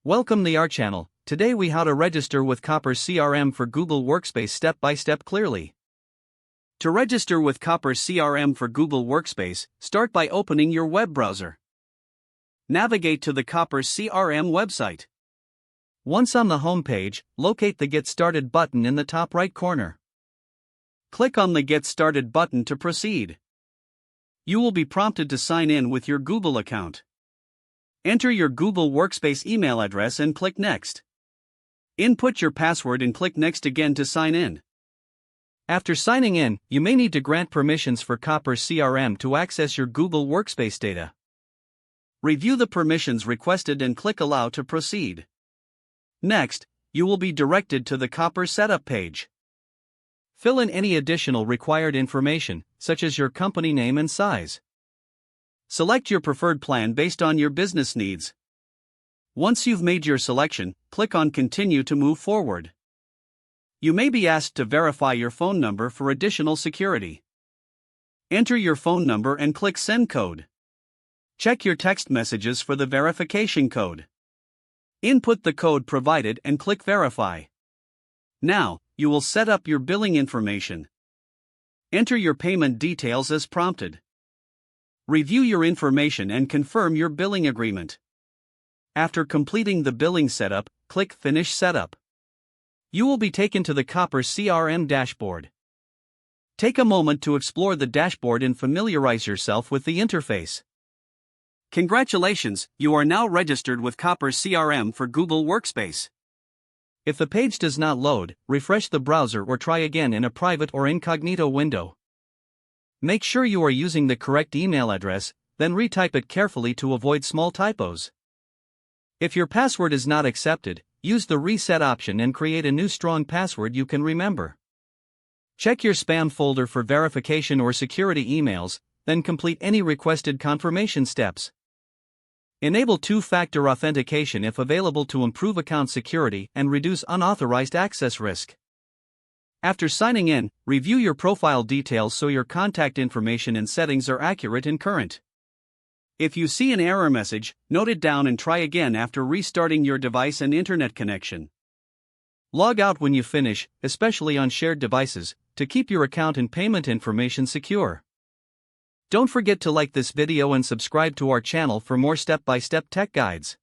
Welcome to our channel. Today we how to register with Copper CRM for Google Workspace step by step clearly. To register with Copper CRM for Google Workspace, start by opening your web browser. Navigate to the Copper CRM website. Once on the home page, locate the Get Started button in the top right corner. Click on the Get Started button to proceed. You will be prompted to sign in with your Google account. Enter your Google Workspace email address and click Next. Input your password and click Next again to sign in. After signing in, you may need to grant permissions for Copper CRM to access your Google Workspace data. Review the permissions requested and click Allow to proceed. Next, you will be directed to the Copper Setup page. Fill in any additional required information, such as your company name and size. Select your preferred plan based on your business needs. Once you've made your selection, click on Continue to move forward. You may be asked to verify your phone number for additional security. Enter your phone number and click Send Code. Check your text messages for the verification code. Input the code provided and click Verify. Now, you will set up your billing information. Enter your payment details as prompted. Review your information and confirm your billing agreement. After completing the billing setup, click Finish Setup. You will be taken to the Copper CRM dashboard. Take a moment to explore the dashboard and familiarize yourself with the interface. Congratulations, you are now registered with Copper CRM for Google Workspace. If the page does not load, refresh the browser or try again in a private or incognito window. Make sure you are using the correct email address, then retype it carefully to avoid small typos. If your password is not accepted, use the Reset option and create a new strong password you can remember. Check your spam folder for verification or security emails, then complete any requested confirmation steps. Enable two-factor authentication if available to improve account security and reduce unauthorized access risk. After signing in, review your profile details so your contact information and settings are accurate and current. If you see an error message, note it down and try again after restarting your device and internet connection. Log out when you finish, especially on shared devices, to keep your account and payment information secure. Don't forget to like this video and subscribe to our channel for more step-by-step tech guides.